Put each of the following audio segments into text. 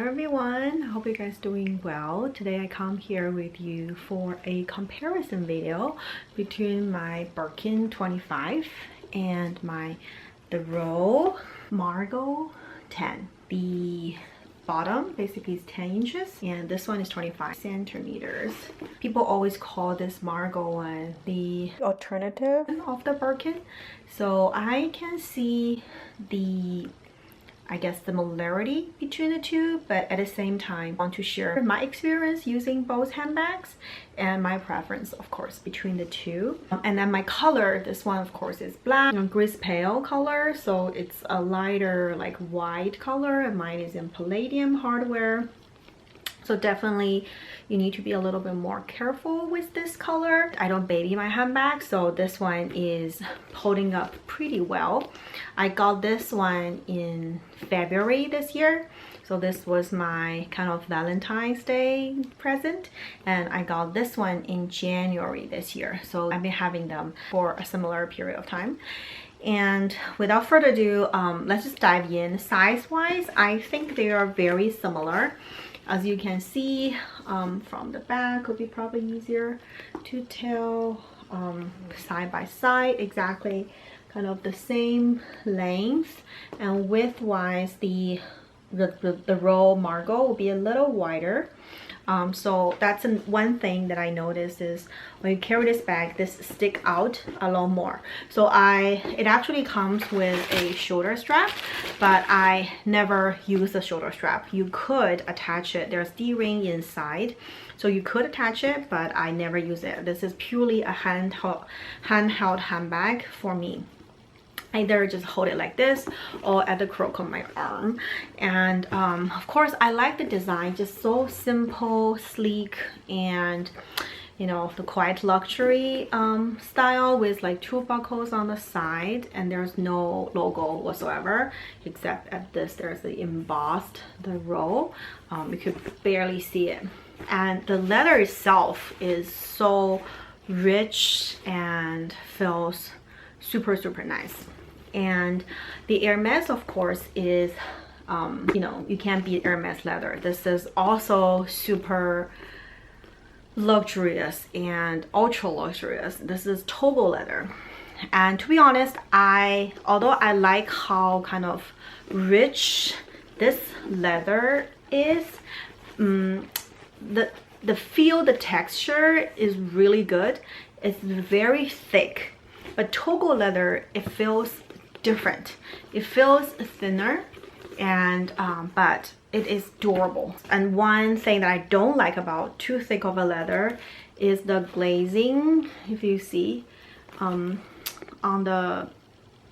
everyone, I hope you guys doing well. Today I come here with you for a comparison video between my Birkin 25 and the row Margaux 10. The bottom basically is 10 inches and this one is 25 centimeters. People always call this Margaux one the alternative of the Birkin. So I can see the similarity between the two, but at the same time I want to share my experience using both handbags and my preference, of course, between the two. And then my color, this one of course is black, gris pale color, so it's a lighter like white color, and mine is in palladium hardware. So definitely you need to be a little bit more careful with this color. I don't baby my handbag, so this one is holding up pretty well. I got this one in February this year. So this was my kind of Valentine's Day present. And I got this one in January this year. So I've been having them for a similar period of time. And without further ado, let's just dive in. Size-wise, I think they are very similar. As you can see from the back, would be probably easier to tell side by side exactly kind of the same length, and width wise the row Margaux will be a little wider. So that's one thing that I noticed is when you carry this bag, this stick out a lot more. So it actually comes with a shoulder strap, but I never use a shoulder strap. You could attach it. There's D-ring inside, so you could attach it, but I never use it. This is purely a handheld handbag for me. Either just hold it like this or at the crook of my arm. And of course I like the design, just so simple, sleek, and you know, the quiet luxury style with like two buckles on the side, and there's no logo whatsoever except at this there's the embossed row. You could barely see it, and the leather itself is so rich and feels super nice. And the Hermes, of course, is you know, you can't beat Hermes leather. This is also super luxurious and ultra luxurious. This is Togo leather, and to be honest, although I like how kind of rich this leather is, the feel, the texture is really good. It's very thick, but Togo leather, it feels different. It feels thinner, and but it is durable. And one thing that I don't like about too thick of a leather is the glazing. If you see on the,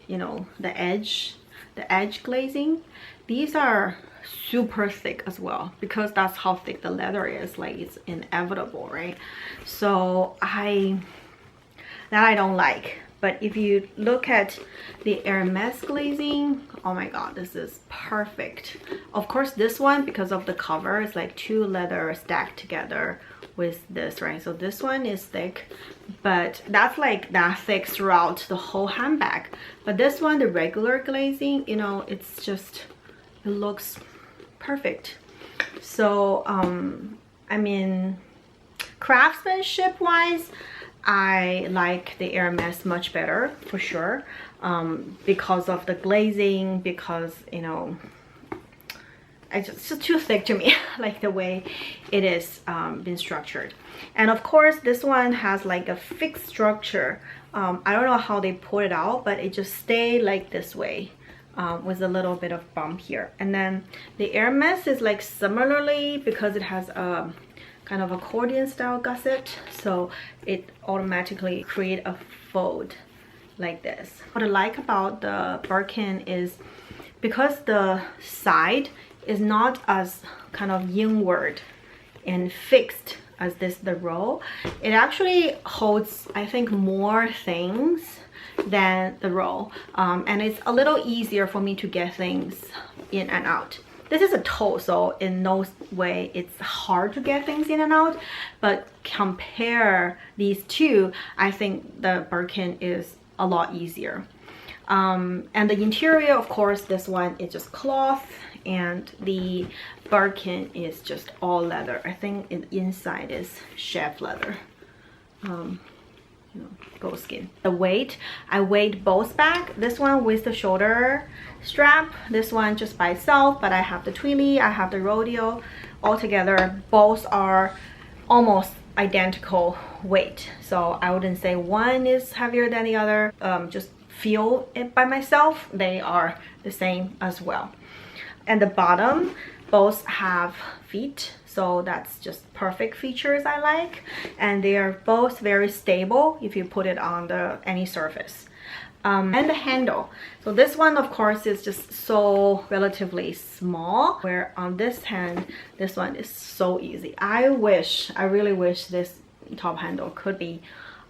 you know, the edge glazing, these are super thick as well, because that's how thick the leather is. Like, it's inevitable, right? So I don't like. But if you look at the Hermes glazing, oh my god, this is perfect. Of course, this one, because of the cover, is like two leather stacked together with this, right? So this one is thick, but that's like that thick throughout the whole handbag. But this one, the regular glazing, you know, it's just, it looks perfect. So I mean, craftsmanship wise, I like the Hermes much better for sure, because of the glazing, because, you know, it's just too thick to me, like the way it is been structured. And of course this one has like a fixed structure. I don't know how they pull it out, but it just stayed like this way, with a little bit of bump here. And then the Hermes is like similarly, because it has a kind of accordion style gusset, so it automatically create a fold like this. What I like about the Birkin is because the side is not as kind of inward and fixed as the row, it actually holds, I think, more things than the row, and it's a little easier for me to get things in and out. This is a toe, so in no way it's hard to get things in and out, but compare these two, I think the Birkin is a lot easier. And the interior, of course, this one is just cloth, and the Birkin is just all leather. I think inside is chef leather. You know, goat skin. The weight, I weighed both bags. This one with the shoulder strap, this one just by itself, but I have the Twilly, I have the Rodeo. Altogether, both are almost identical weight. So I wouldn't say one is heavier than the other. Just feel it by myself, they are the same as well. And the bottom, both have feet, so that's just perfect features I like. And they are both very stable if you put it on any surface. And the handle, so this one of course is just so relatively small, where on this hand, this one is so easy. I really wish this top handle could be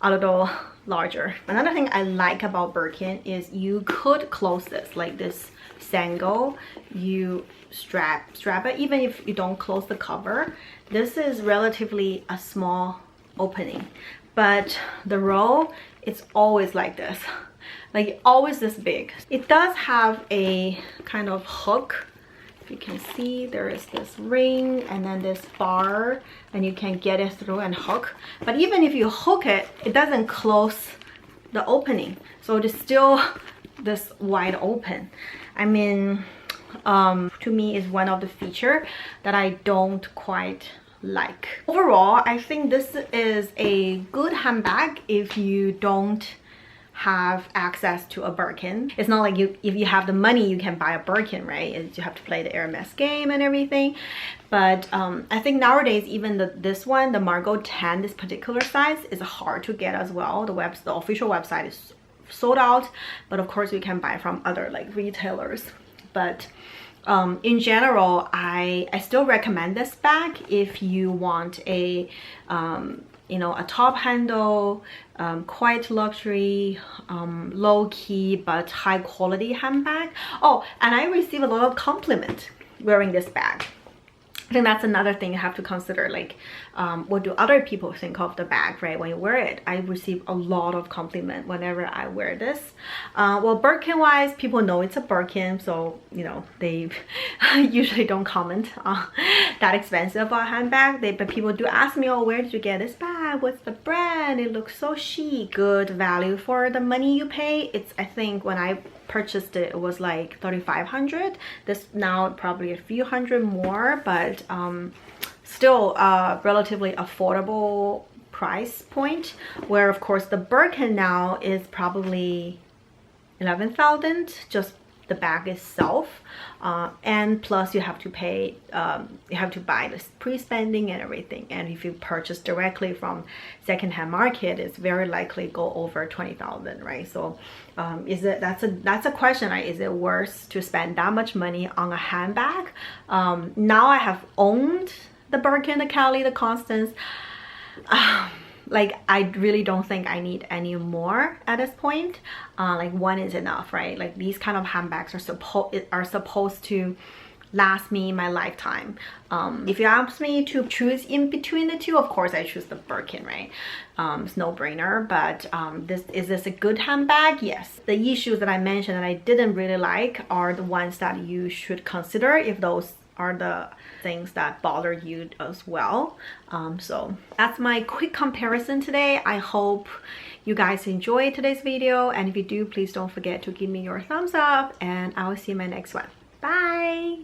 a little larger. Another thing I like about Birkin is you could close this like this sangle. You strap it even if you don't close the cover. This is relatively a small opening, but the roll, it's always like this, like always this big. It does have a kind of hook. If you can see, there is this ring and then this bar, and you can get it through and hook. But even if you hook it, it doesn't close the opening, so it is still this wide open. I mean, to me is one of the features that I don't quite like. Overall, I think this is a good handbag if you don't have access to a Birkin. It's not like if you have the money you can buy a Birkin, right? You have to play the Hermes game and everything. But I think nowadays even this one, the Margaux 10, this particular size is hard to get as well. The official website is sold out, but of course you can buy from other like retailers. But in general, I still recommend this bag if you want a you know, a top handle, quite luxury, low-key but high quality handbag. Oh, and I receive a lot of compliment wearing this bag. I think that's another thing you have to consider, like what do other people think of the bag, right, when you wear it. I receive a lot of compliment whenever I wear this. Well, Birkin wise, people know it's a Birkin, so you know, they usually don't comment on that expensive a handbag. But people do ask me, oh, where did you get this bag, what's the brand, it looks so chic. Good value for the money you pay. It's, I think when I purchased it, it was like 3,500. This now probably a few hundred more, but still relatively affordable price point, where of course the Birkin now is probably 11,000, just the bag itself, and plus you have to pay, you have to buy this pre-spending and everything. And if you purchase directly from secondhand market, it's very likely go over 20,000, right? So that's a question, right? Is it worth to spend that much money on a handbag? Now I have owned the Birkin, the Kelly, the Constance. Like I really don't think I need any more at this point. Like one is enough, right? Like these kind of handbags are supposed to last me my lifetime. If you ask me to choose in between the two, of course I choose the Birkin, right? It's no brainer. But is this a good handbag? Yes. The issues that I mentioned that I didn't really like are the ones that you should consider if those are the things that bother you as well. So that's my quick comparison today. I hope you guys enjoyed today's video, and if you do, please don't forget to give me your thumbs up, and I will see you in my next one. Bye.